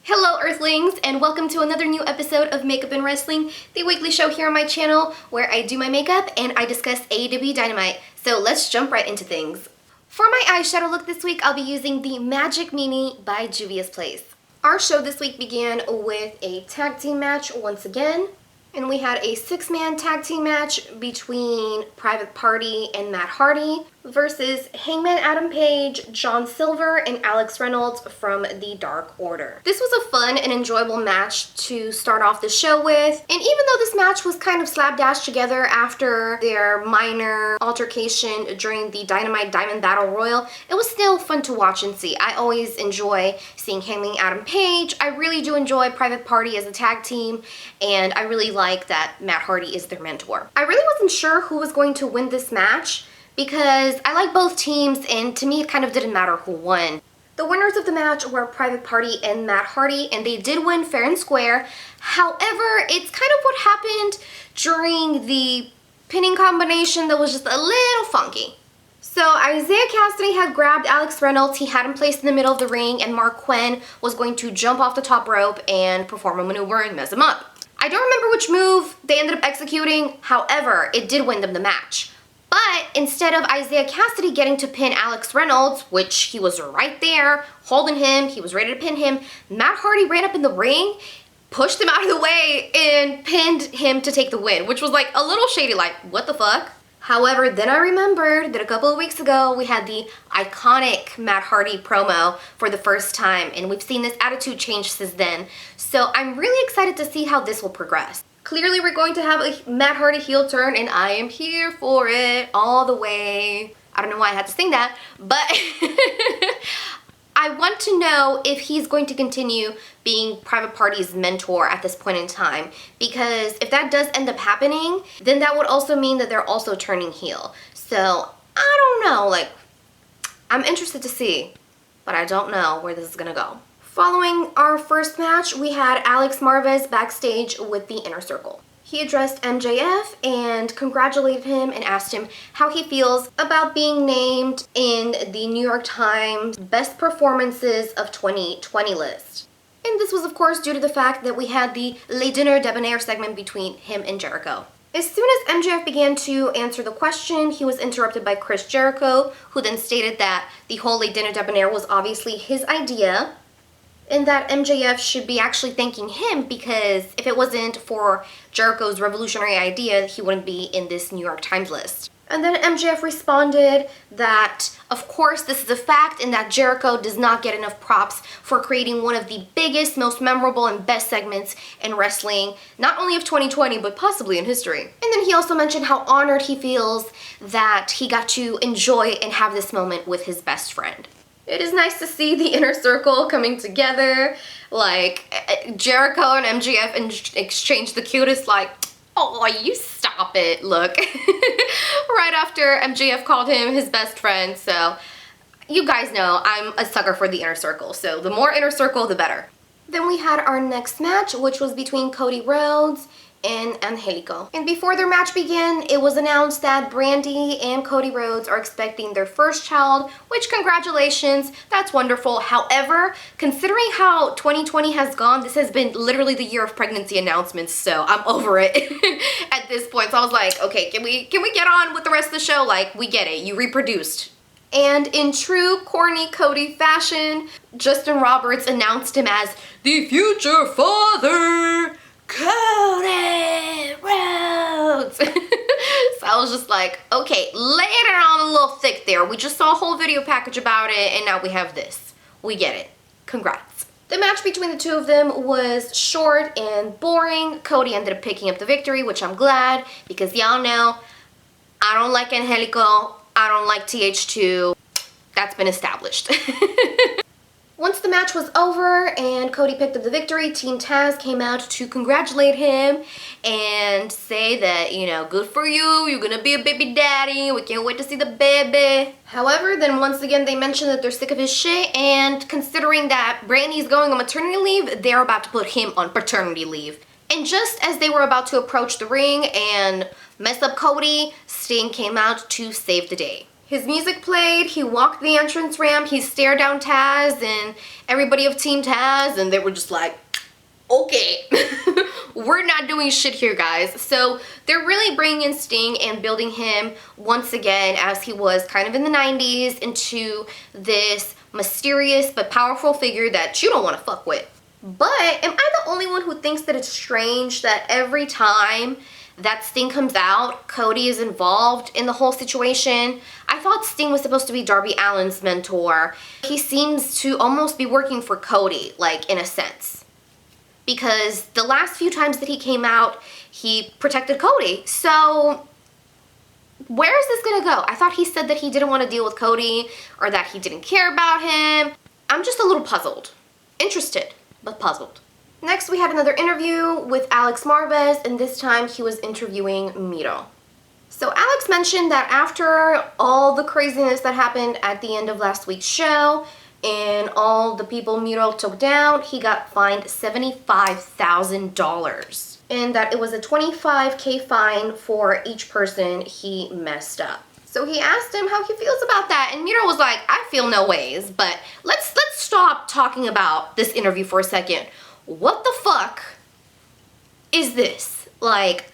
Hello Earthlings, and welcome to another new episode of Makeup and Wrestling, the weekly show here on my channel where I do my makeup and I discuss AEW Dynamite. So let's jump right into things. For my eyeshadow look this week, I'll be using the Magic Mini by Juvia's Place. Our show this week began with a tag team match once again, and we had a 6-man tag team match between Private Party and Matt Hardy versus Hangman Adam Page, John Silver, and Alex Reynolds from the Dark Order. This was a fun and enjoyable match to start off the show with, and even though this match was kind of slapdash together after their minor altercation during the Dynamite Diamond Battle Royal, it was still fun to watch and see. I always enjoy seeing Hangman Adam Page. I really do enjoy Private Party as a tag team, and I really like that Matt Hardy is their mentor. I really wasn't sure who was going to win this match, because I like both teams, and to me it kind of didn't matter who won. The winners of the match were Private Party and Matt Hardy, and they did win fair and square. However, it's kind of what happened during the pinning combination that was just a little funky. So Isaiah Cassidy had grabbed Alex Reynolds, he had him placed in the middle of the ring, and Mark Quinn was going to jump off the top rope and perform a maneuver and mess him up. I don't remember which move they ended up executing, however, it did win them the match. But instead of Isaiah Cassidy getting to pin Alex Reynolds, which he was right there holding him, he was ready to pin him, Matt Hardy ran up in the ring, pushed him out of the way, and pinned him to take the win, which was like a little shady, like, what the fuck? However, then I remembered that a couple of weeks ago we had the iconic Matt Hardy promo for the first time, and we've seen this attitude change since then. So I'm really excited to see how this will progress. Clearly we're going to have a Matt Hardy heel turn, and I am here for it all the way. I don't know why I had to sing that, but I want to know if he's going to continue being Private Party's mentor at this point in time, because if that does end up happening, then that would also mean that they're also turning heel. So I don't know, like, I'm interested to see, but I don't know where this is gonna go. Following our first match, we had Alex Marvez backstage with the Inner Circle. He addressed MJF and congratulated him and asked him how he feels about being named in the New York Times Best Performances of 2020 list. And this was of course due to the fact that we had the Le Dinner Debonair segment between him and Jericho. As soon as MJF began to answer the question, he was interrupted by Chris Jericho, who then stated that the whole Le Dinner Debonair was obviously his idea, and that MJF should be actually thanking him, because if it wasn't for Jericho's revolutionary idea, he wouldn't be in this New York Times list. And then MJF responded that, of course, this is a fact, and that Jericho does not get enough props for creating one of the biggest, most memorable, and best segments in wrestling, not only of 2020, but possibly in history. And then he also mentioned how honored he feels that he got to enjoy and have this moment with his best friend. It is nice to see the Inner Circle coming together. Like, Jericho and MJF exchange the cutest, like, oh, you stop it, look. Right after MJF called him his best friend, so you guys know I'm a sucker for the Inner Circle, so the more Inner Circle, the better. Then we had our next match, which was between Cody Rhodes and Angelico. And before their match began, it was announced that Brandy and Cody Rhodes are expecting their first child, which congratulations, that's wonderful. However, considering how 2020 has gone, this has been literally the year of pregnancy announcements, so I'm over it at this point. So I was like, okay, can we get on with the rest of the show? Like, we get it, you reproduced. And in true corny Cody fashion, Justin Roberts announced him as the future father, Cody Rhodes. So I was just like, okay, lay it on a little thick there. We just saw a whole video package about it, and now we have this. We get it. Congrats. The match between the two of them was short and boring. Cody ended up picking up the victory, which I'm glad, because y'all know I don't like Angelico. I don't like TH2. That's been established. Once the match was over and Cody picked up the victory, Team Taz came out to congratulate him and say that, you know, good for you, you're gonna be a baby daddy, we can't wait to see the baby. However, then once again they mentioned that they're sick of his shit, and considering that Brandy's going on maternity leave, they're about to put him on paternity leave. And just as they were about to approach the ring and mess up Cody, Sting came out to save the day. His music played, he walked the entrance ramp, he stared down Taz and everybody of Team Taz, and they were just like, okay, we're not doing shit here, guys. So they're really bringing in Sting and building him once again, as he was kind of in the 90s, into this mysterious but powerful figure that you don't want to fuck with. But am I the only one who thinks that it's strange that every time that Sting comes out, Cody is involved in the whole situation? I thought Sting was supposed to be Darby Allin's mentor. He seems to almost be working for Cody, like, in a sense. Because the last few times that he came out, he protected Cody. So where is this gonna go? I thought he said that he didn't want to deal with Cody, or that he didn't care about him. I'm just a little puzzled. Interested, but puzzled. Next, we had another interview with Alex Marvez, and this time he was interviewing Miro. So Alex mentioned that after all the craziness that happened at the end of last week's show and all the people Miro took down, he got fined $75,000. And that it was a $25K fine for each person he messed up. So he asked him how he feels about that, and Miro was like, I feel no ways, but let's stop talking about this interview for a second. What the fuck is this? Like,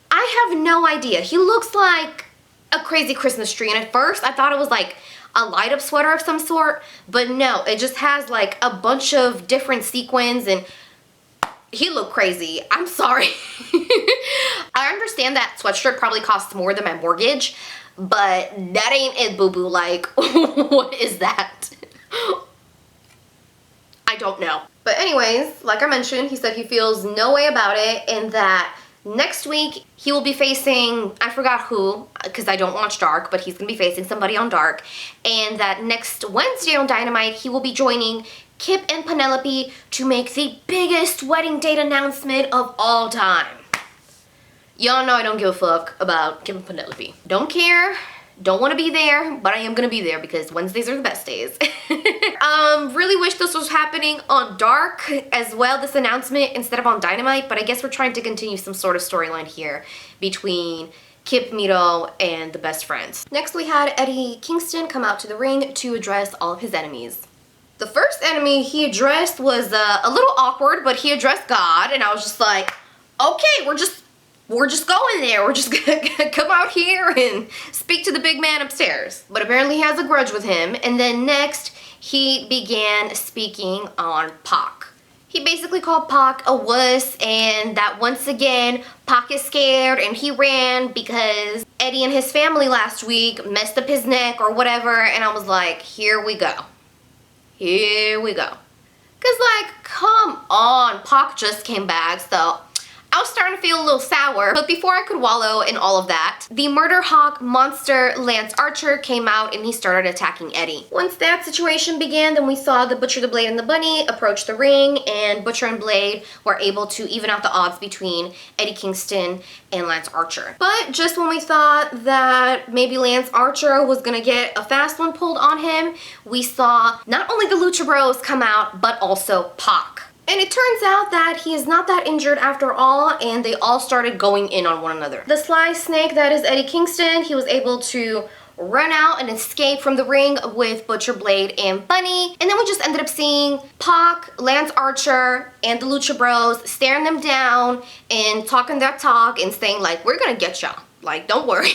I have no idea. He looks like a crazy Christmas tree, and at first I thought it was like a light up sweater of some sort, but no, it just has like a bunch of different sequins, and he looked crazy. I'm sorry. I understand that sweatshirt probably costs more than my mortgage, but that ain't it, boo-boo. Like, what is that? I don't know. But anyways, like I mentioned, he said he feels no way about it, and that next week he will be facing, I forgot who, because I don't watch Dark, but he's going to be facing somebody on Dark, and that next Wednesday on Dynamite he will be joining Kip and Penelope to make the biggest wedding date announcement of all time. Y'all know I don't give a fuck about Kip and Penelope. Don't care. Don't want to be there, but I am going to be there because Wednesdays are the best days. Really wish this was happening on Dark as well, this announcement, instead of on Dynamite, but I guess we're trying to continue some sort of storyline here between Kip, Miro, and the best friends. Next, we had Eddie Kingston come out to the ring to address all of his enemies. The first enemy he addressed was a little awkward, but he addressed God, and I was just like, okay, we're just going there. We're just gonna come out here and speak to the big man upstairs. But apparently he has a grudge with him. And then next, he began speaking on Pac. He basically called Pac a wuss, and that once again, Pac is scared and he ran because Eddie and his family last week messed up his neck or whatever. And I was like, here we go. Here we go. Cause like, come on, Pac just came back, so I was starting to feel a little sour, but before I could wallow in all of that, the murder hawk monster Lance Archer came out and he started attacking Eddie. Once that situation began, then we saw the Butcher, the Blade, and the Bunny approach the ring, and Butcher and Blade were able to even out the odds between Eddie Kingston and Lance Archer. But just when we thought that maybe Lance Archer was gonna get a fast one pulled on him, we saw not only the Lucha Bros come out, but also Pac. And it turns out that he is not that injured after all, and they all started going in on one another. The Sly Snake, that is Eddie Kingston, he was able to run out and escape from the ring with Butcher, Blade, and Bunny. And then we just ended up seeing Pac, Lance Archer, and the Lucha Bros staring them down and talking that talk and saying like, we're gonna get y'all. Like, don't worry,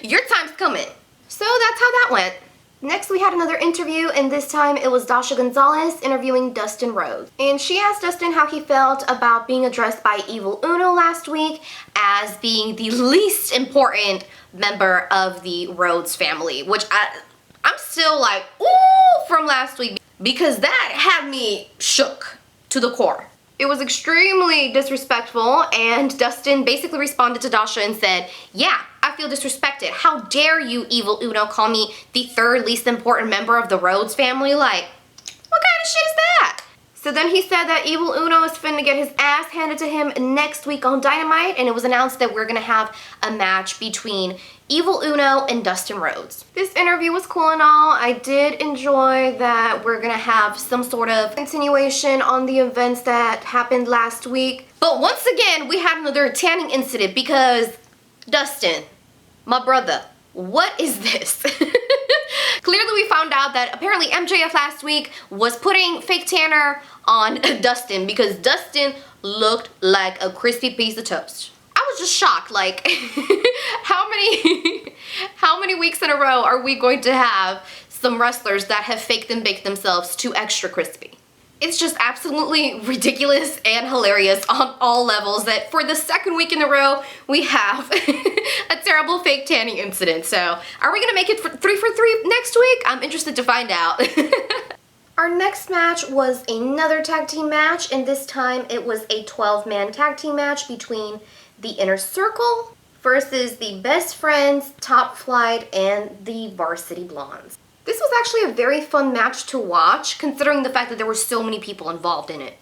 your time's coming. So that's how that went. Next, we had another interview, and this time it was Dasha Gonzalez interviewing Dustin Rhodes. And she asked Dustin how he felt about being addressed by Evil Uno last week as being the least important member of the Rhodes family, which I'm still like, ooh, from last week, because that had me shook to the core. It was extremely disrespectful, and Dustin basically responded to Dasha and said, yeah, I feel disrespected. How dare you, Evil Uno, call me the third least important member of the Rhodes family? Like, what kind of shit is that? So then he said that Evil Uno is finna get his ass handed to him next week on Dynamite, and it was announced that we're gonna have a match between Evil Uno and Dustin Rhodes. This interview was cool and all. I did enjoy that we're gonna have some sort of continuation on the events that happened last week. But once again, we had another tanning incident because Dustin, my brother, What is this? Clearly we found out that apparently MJF last week was putting fake tanner on Dustin because Dustin looked like a crispy piece of toast. I was just shocked, like, how many weeks in a row are we going to have some wrestlers that have faked and baked themselves to extra crispy? It's just absolutely ridiculous and hilarious on all levels that for the second week in a row, we have a terrible fake tanning incident. So are we gonna make it for 3 for 3 next week? I'm interested to find out. Our next match was another tag team match, and this time it was a 12-man tag team match between the Inner Circle versus the Best Friends, Top Flight, and the Varsity Blondes. This was actually a very fun match to watch, considering the fact that there were so many people involved in it.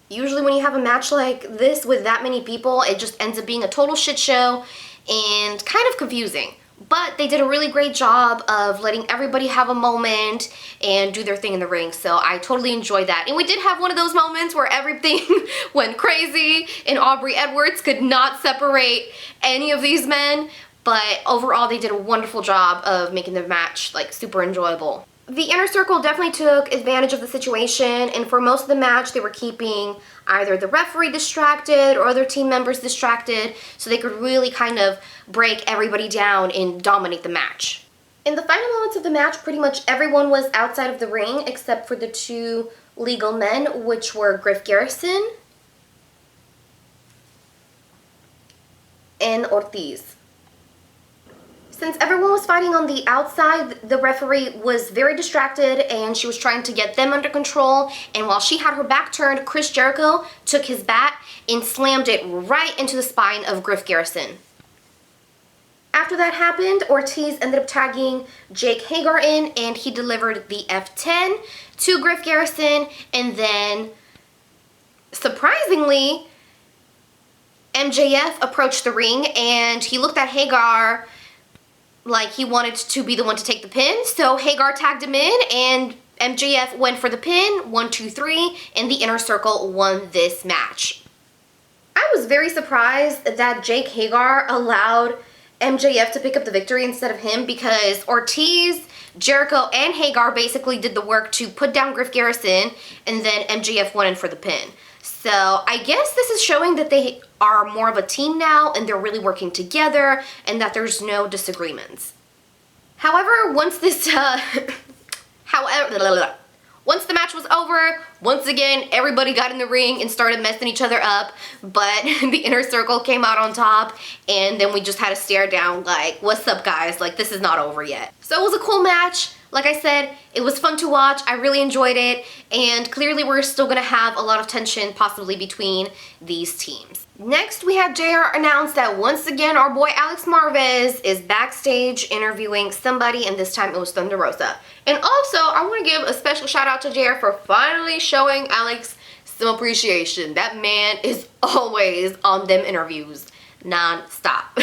Usually when you have a match like this with that many people, it just ends up being a total shit show and kind of confusing. But they did a really great job of letting everybody have a moment and do their thing in the ring, so I totally enjoyed that. And we did have one of those moments where everything went crazy and Aubrey Edwards could not separate any of these men. But overall, they did a wonderful job of making the match, like, super enjoyable. The Inner Circle definitely took advantage of the situation, and for most of the match, they were keeping either the referee distracted or other team members distracted, so they could really kind of break everybody down and dominate the match. In the final moments of the match, pretty much everyone was outside of the ring except for the 2 legal men, which were Griff Garrison and Ortiz. Since everyone was fighting on the outside, the referee was very distracted and she was trying to get them under control. And while she had her back turned, Chris Jericho took his bat and slammed it right into the spine of Griff Garrison. After that happened, Ortiz ended up tagging Jake Hager in and he delivered the F10 to Griff Garrison. And then, surprisingly, MJF approached the ring and he looked at Hager like he wanted to be the one to take the pin. So Hager tagged him in and MJF went for the pin, 1, 2, 3, and the Inner Circle won this match. I was very surprised that Jake Hager allowed MJF to pick up the victory instead of him because Ortiz, Jericho, and Hager basically did the work to put down Griff Garrison and then MJF went in for the pin. So I guess this is showing that they are more of a team now and they're really working together and that there's no disagreements. However, once once the match was over, once again, everybody got in the ring and started messing each other up, but the Inner Circle came out on top, and then we just had to stare down like, what's up guys, like this is not over yet. So it was a cool match. Like I said, it was fun to watch, I really enjoyed it, and clearly we're still gonna have a lot of tension possibly between these teams. Next, we had JR announce that once again our boy Alex Marvez is backstage interviewing somebody, and this time it was Thunder Rosa. And also, I want to give a special shout out to JR for finally showing Alex some appreciation. That man is always on them interviews, non-stop.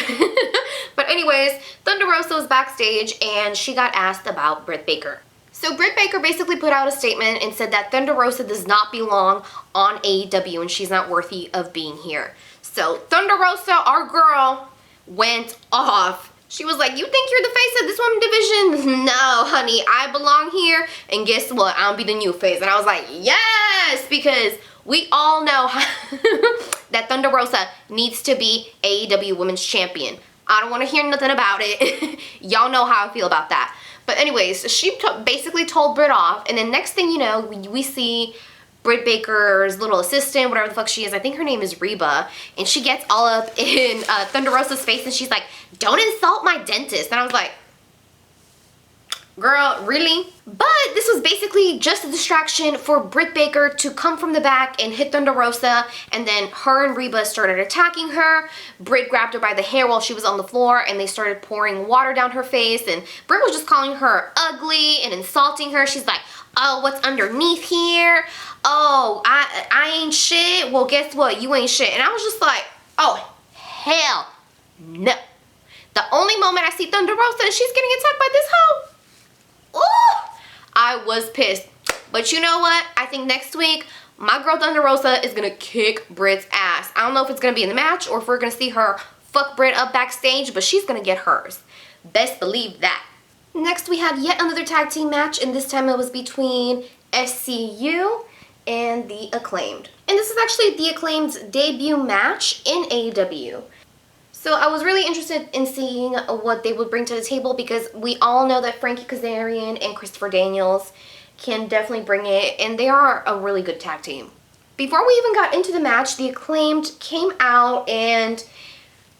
But anyways, Thunder Rosa was backstage and she got asked about Britt Baker. So Britt Baker basically put out a statement and said that Thunder Rosa does not belong on AEW and she's not worthy of being here. So Thunder Rosa, our girl, went off. She was like, you think you're the face of this women's division? No, honey, I belong here. And guess what? I'll be the new face. And I was like, yes, because we all know that Thunder Rosa needs to be AEW Women's Champion. I don't want to hear nothing about it. Y'all know how I feel about that. But anyways, she basically told Britt off. And then next thing you know, we see Britt Baker's little assistant, whatever the fuck she is, I think her name is Reba, and she gets all up in Thunder Rosa's face and she's like, don't insult my dentist. And I was like, girl, really? But this was basically just a distraction for Britt Baker to come from the back and hit Thunder Rosa, and then her and Reba started attacking her. Britt grabbed her by the hair while she was on the floor and they started pouring water down her face, and Britt was just calling her ugly and insulting her. She's like, oh, what's underneath here? Oh, I ain't shit. Well, guess what? You ain't shit. And I was just like, oh, hell no. The only moment I see Thunder Rosa is she's getting attacked by this hoe. Ooh, I was pissed. But you know what? I think next week, my girl Thunder Rosa is going to kick Britt's ass. I don't know if it's going to be in the match or if we're going to see her fuck Britt up backstage, but she's going to get hers. Best believe that. Next, we had yet another tag team match, and this time it was between SCU and the Acclaimed. And this is actually the Acclaimed's debut match in AEW. So I was really interested in seeing what they would bring to the table because we all know that Frankie Kazarian and Christopher Daniels can definitely bring it, and they are a really good tag team. Before we even got into the match, the Acclaimed came out and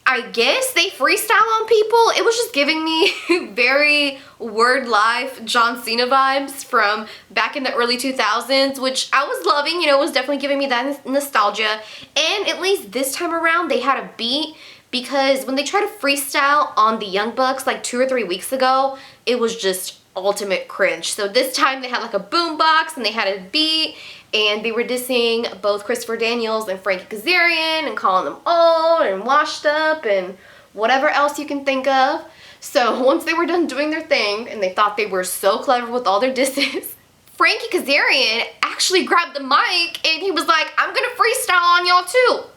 I guess they freestyle on people. It was just giving me very Word Life John Cena vibes from back in the early 2000s, which I was loving. You know, it was definitely giving me that nostalgia. And at least this time around, they had a beat, because when they tried to freestyle on the Young Bucks like 2 or 3 weeks ago, it was just ultimate cringe. So this time they had like a boombox and they had a beat, and they were dissing both Christopher Daniels and Frankie Kazarian and calling them old and washed up and whatever else you can think of. So once they were done doing their thing and they thought they were so clever with all their disses, Frankie Kazarian actually grabbed the mic and he was like, I'm gonna freestyle on y'all too.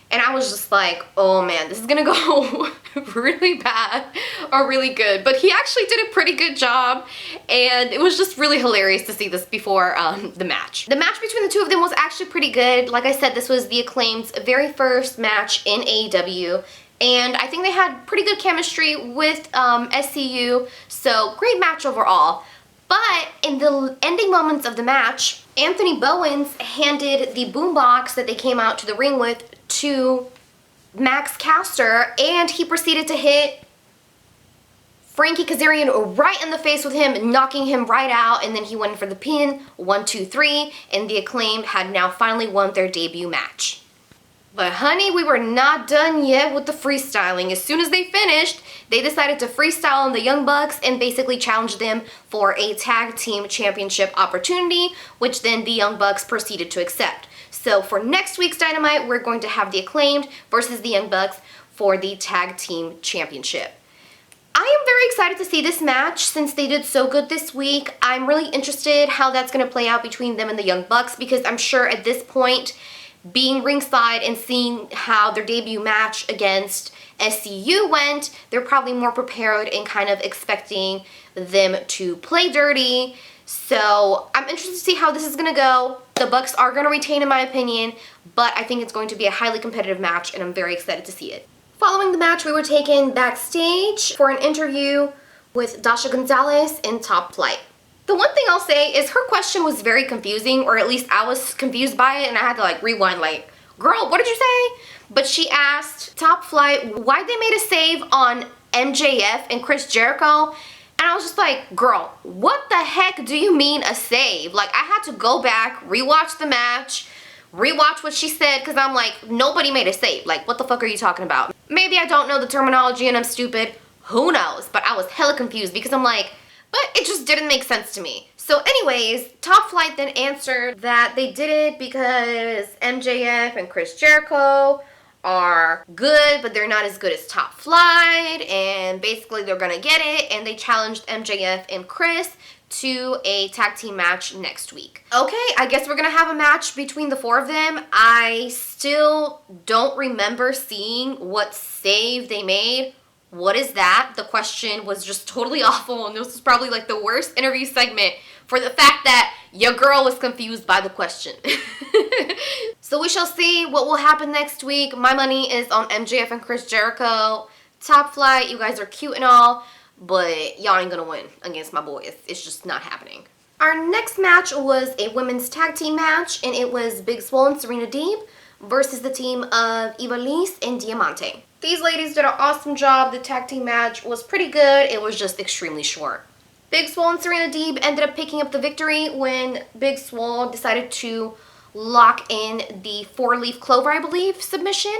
And I was just like, oh man, this is gonna go really bad or really good. But he actually did a pretty good job, and it was just really hilarious to see this before the match. The match between the two of them was actually pretty good. Like I said, this was the Acclaim's very first match in AEW, and I think they had pretty good chemistry with SCU, so great match overall. But in the ending moments of the match, Anthony Bowens handed the boombox that they came out to the ring with to Max Caster, and he proceeded to hit Frankie Kazarian right in the face with him, knocking him right out, and then he went for the pin, 1, 2, 3, and the Acclaimed had now finally won their debut match. But honey, we were not done yet with the freestyling. As soon as they finished, they decided to freestyle on the Young Bucks and basically challenge them for a tag team championship opportunity, which then the Young Bucks proceeded to accept. So for next week's Dynamite, we're going to have the Acclaimed versus the Young Bucks for the tag team championship. I am very excited to see this match since they did so good this week. I'm really interested how that's going to play out between them and the Young Bucks, because I'm sure at this point, being ringside and seeing how their debut match against SCU went, they're probably more prepared and kind of expecting them to play dirty. So I'm interested to see how this is going to go. The Bucks are going to retain in my opinion, but I think it's going to be a highly competitive match, and I'm very excited to see it. Following the match, we were taken backstage for an interview with Dasha Gonzalez in Top Flight. The one thing I'll say is her question was very confusing, or at least I was confused by it, and I had to like rewind like, girl, what did you say? But she asked Top Flight why they made a save on MJF and Chris Jericho. And I was just like, girl, what the heck do you mean a save? Like, I had to go back, rewatch the match, rewatch what she said, because I'm like, nobody made a save. Like, what the fuck are you talking about? Maybe I don't know the terminology and I'm stupid. Who knows? But I was hella confused because I'm like, but it just didn't make sense to me. So anyways, Top Flight then answered that they did it because MJF and Chris Jericho are good, but they're not as good as Top Flight, and basically they're gonna get it, and they challenged MJF and Chris to a tag team match next week. Okay, I guess we're gonna have a match between the four of them. I still don't remember seeing what save they made. What is that? The question was just totally awful, and this was probably like the worst interview segment for the fact that your girl was confused by the question. So we shall see what will happen next week. My money is on MJF and Chris Jericho. Top Flight, you guys are cute and all, but y'all ain't gonna win against my boys. It's just not happening. Our next match was a women's tag team match, and it was Big Swole and Serena Deeb versus the team of Ivelisse and Diamante. These ladies did an awesome job. The tag team match was pretty good. It was just extremely short. Big Swole and Serena Deeb ended up picking up the victory when Big Swole decided to lock in the 4-leaf clover, I believe, submission.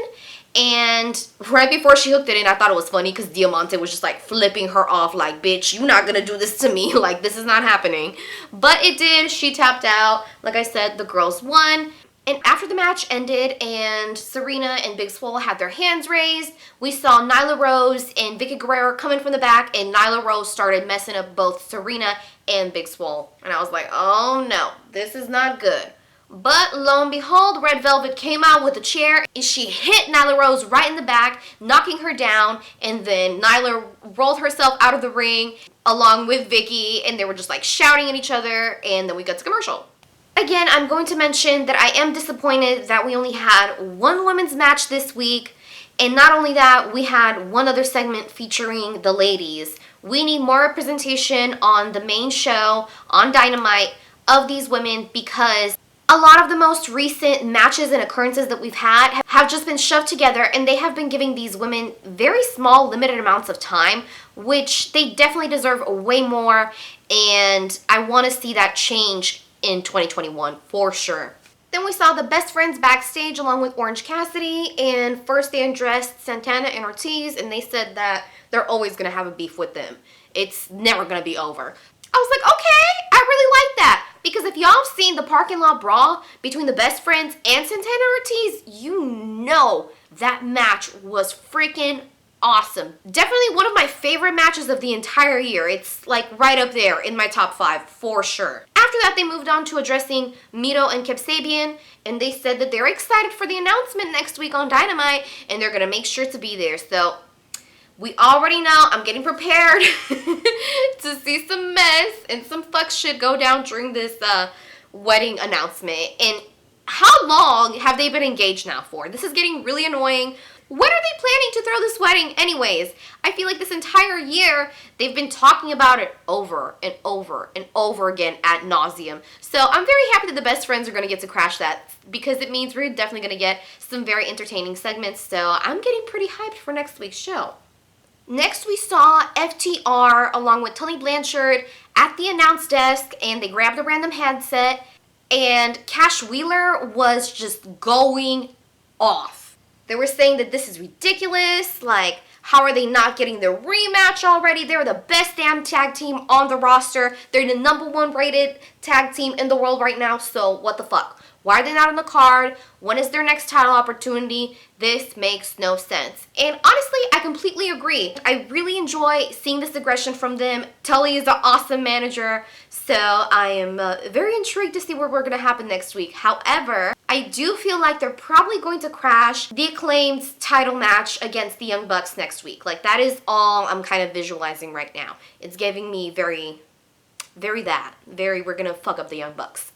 And right before she hooked it in, I thought it was funny because Diamante was just like flipping her off like, bitch, you're not gonna do this to me. Like, this is not happening. But it did. She tapped out. Like I said, the girls won. And after the match ended and Serena and Big Swole had their hands raised, we saw Nyla Rose and Vicky Guerrero coming from the back, and Nyla Rose started messing up both Serena and Big Swole. And I was like, oh no, this is not good. But lo and behold, Red Velvet came out with a chair and she hit Nyla Rose right in the back, knocking her down, and then Nyla rolled herself out of the ring along with Vicky, and they were just like shouting at each other, and then we got to commercial. Again, I'm going to mention that I am disappointed that we only had one women's match this week, and not only that, we had one other segment featuring the ladies. We need more representation on the main show, on Dynamite, of these women, because a lot of the most recent matches and occurrences that we've had have just been shoved together, and they have been giving these women very small, limited amounts of time, which they definitely deserve way more, and I want to see that change in 2021 for sure. Then we saw the best friends backstage along with Orange Cassidy, and first they addressed Santana and Ortiz, and they said that they're always going to have a beef with them. It's never going to be over. I was like, okay, I really like that. Because if y'all have seen the parking lot brawl between the best friends and Santana Ortiz, you know that match was freaking awesome. Definitely one of my favorite matches of the entire year. It's like right up there in my top 5 for sure. After that, they moved on to addressing Mito and Kip Sabian, and they said that they're excited for the announcement next week on Dynamite, and they're going to make sure to be there. So we already know, I'm getting prepared to see some mess and some fuck shit go down during this wedding announcement. And how long have they been engaged now for? This is getting really annoying. When are they planning to throw this wedding anyways? I feel like this entire year, they've been talking about it over and over and over again ad nauseum. So I'm very happy that the best friends are going to get to crash that, because it means we're definitely going to get some very entertaining segments. So I'm getting pretty hyped for next week's show. Next, we saw FTR along with Tully Blanchard at the announce desk, and they grabbed a random headset, and Cash Wheeler was just going off. They were saying that this is ridiculous, like, how are they not getting their rematch already? They're the best damn tag team on the roster. They're the #1 rated tag team in the world right now, so what the fuck? Why are they not on the card? When is their next title opportunity? This makes no sense. And honestly, I completely agree. I really enjoy seeing this aggression from them. Tully is an awesome manager, so I am very intrigued to see what we're going to happen next week. However, I do feel like they're probably going to crash the Acclaim's title match against the Young Bucks next week. Like, that is all I'm kind of visualizing right now. It's giving me very we're gonna fuck up the Young Bucks.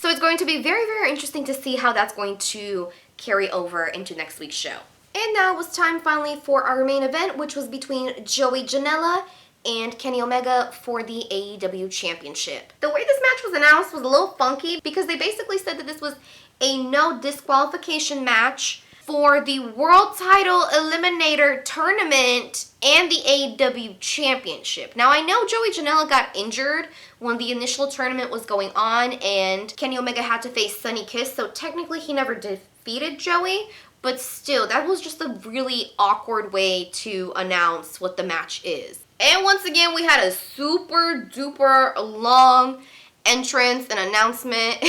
So it's going to be very, very interesting to see how that's going to carry over into next week's show. And now it was time finally for our main event, which was between Joey Janela and Kenny Omega for the AEW Championship. The way this match was announced was a little funky, because they basically said that this was a no disqualification match for the World Title Eliminator Tournament and the AEW Championship. Now, I know Joey Janela got injured when the initial tournament was going on, and Kenny Omega had to face Sonny Kiss, so technically he never defeated Joey, but still, that was just a really awkward way to announce what the match is. And once again, we had a super duper long entrance and announcement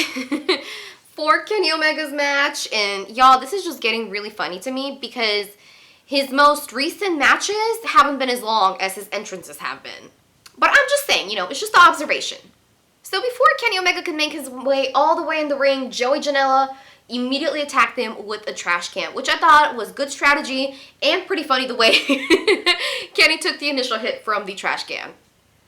for Kenny Omega's match, and y'all, this is just getting really funny to me, because his most recent matches haven't been as long as his entrances have been. But I'm just saying, you know, it's just an observation. So before Kenny Omega could make his way all the way in the ring, Joey Janela immediately attacked him with a trash can, which I thought was good strategy and pretty funny the way Kenny took the initial hit from the trash can.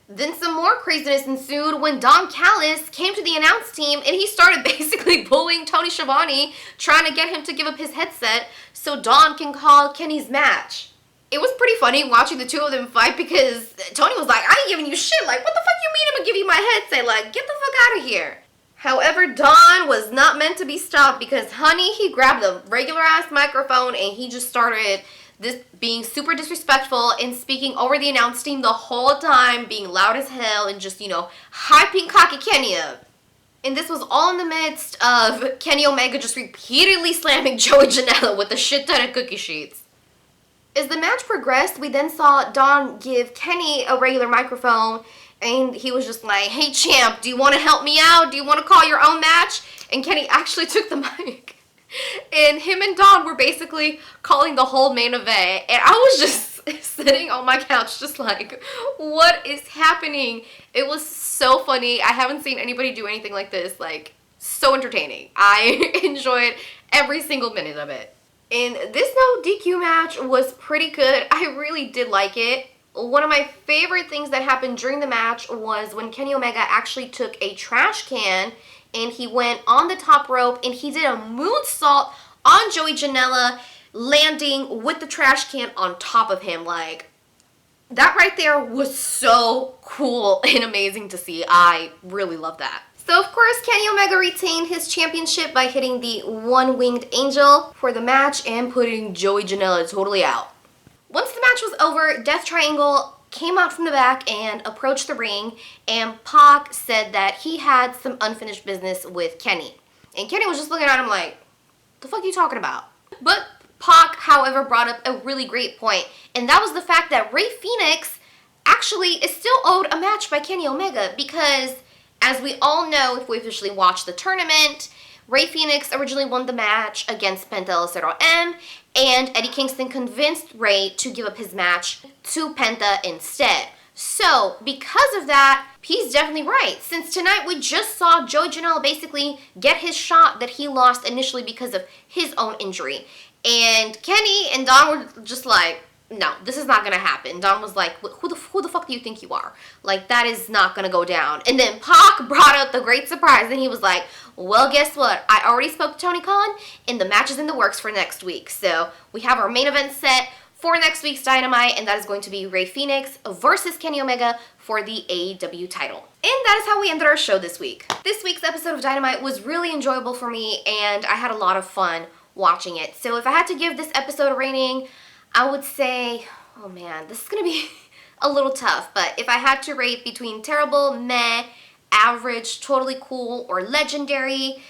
Then some more craziness ensued when Don Callis came to the announce team, and he started basically bullying Tony Schiavone, trying to get him to give up his headset so Don can call Kenny's match. It was pretty funny watching the two of them fight, because Tony was like, I ain't giving you shit. Like, what the fuck you mean I'm gonna give you my headset? Like, get the fuck out of here. However, Don was not meant to be stopped, because, honey, he grabbed a regular-ass microphone and he just started this being super disrespectful and speaking over the announce team the whole time, being loud as hell and just, you know, hyping cocky Kenny up. And this was all in the midst of Kenny Omega just repeatedly slamming Joey Janela with a shit ton of cookie sheets. As the match progressed, we then saw Don give Kenny a regular microphone, and he was just like, hey champ, do you want to help me out? Do you want to call your own match? And Kenny actually took the mic. And him and Don were basically calling the whole main event. And I was just sitting on my couch just like, what is happening? It was so funny. I haven't seen anybody do anything like this, like, so entertaining. I enjoyed every single minute of it. And this no DQ match was pretty good. I really did like it. One of my favorite things that happened during the match was when Kenny Omega actually took a trash can and he went on the top rope and he did a moonsault on Joey Janella, landing with the trash can on top of him. Like, that right there was so cool and amazing to see. I really love that. So, of course, Kenny Omega retained his championship by hitting the one-winged angel for the match and putting Joey Janela totally out. Once the match was over, Death Triangle came out from the back and approached the ring, and Pac said that he had some unfinished business with Kenny. And Kenny was just looking at him like, the fuck are you talking about? But Pac, however, brought up a really great point, and that was the fact that Rey Fenix actually is still owed a match by Kenny Omega because, as we all know, if we officially watched the tournament, Rey Fenix originally won the match against Penta El Zero M, and Eddie Kingston convinced Rey to give up his match to Penta instead. So, because of that, he's definitely right. Since tonight we just saw Joey Janela basically get his shot that he lost initially because of his own injury. And Kenny and Don were just like, no, this is not going to happen. Don was like, who the fuck do you think you are? Like, that is not going to go down. And then Pac brought out the great surprise, and he was like, well, guess what? I already spoke to Tony Khan, and the match is in the works for next week. So we have our main event set for next week's Dynamite, and that is going to be Rey Fenix versus Kenny Omega for the AEW title. And that is how we ended our show this week. This week's episode of Dynamite was really enjoyable for me, and I had a lot of fun watching it. So if I had to give this episode a rating, I would say, oh man, this is going to be a little tough, but if I had to rate between terrible, meh, average, totally cool, or legendary,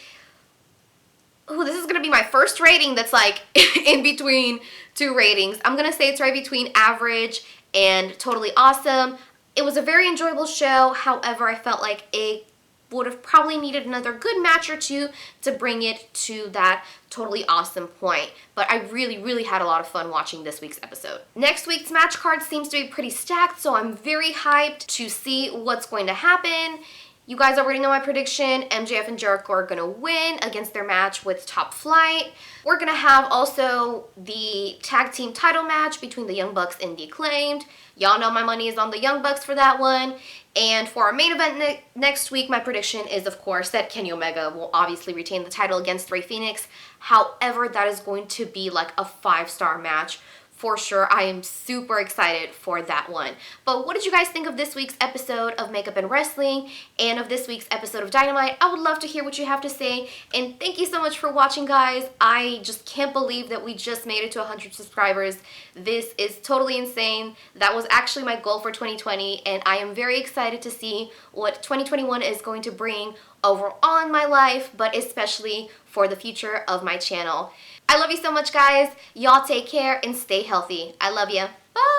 ooh, this is going to be my first rating that's like in between two ratings. I'm going to say it's right between average and totally awesome. It was a very enjoyable show. However, I felt like it would have probably needed another good match or two to bring it to that totally awesome point. But I really, really had a lot of fun watching this week's episode. Next week's match card seems to be pretty stacked, so I'm very hyped to see what's going to happen. You guys already know my prediction. MJF and Jericho are going to win against their match with Top Flight. We're going to have also the tag team title match between the Young Bucks and the Acclaimed. Y'all know my money is on the Young Bucks for that one. And for our main event next week, my prediction is, of course, that Kenny Omega will obviously retain the title against Rey Fenix. However, that is going to be like a 5-star match for sure. I am super excited for that one. But what did you guys think of this week's episode of Makeup and Wrestling and of this week's episode of Dynamite? I would love to hear what you have to say. And thank you so much for watching, guys. I just can't believe that we just made it to 100 subscribers. This is totally insane. That was actually my goal for 2020, and I am very excited to see what 2021 is going to bring overall in my life, but especially for the future of my channel. I love you so much, guys. Y'all take care and stay healthy. I love you. Bye!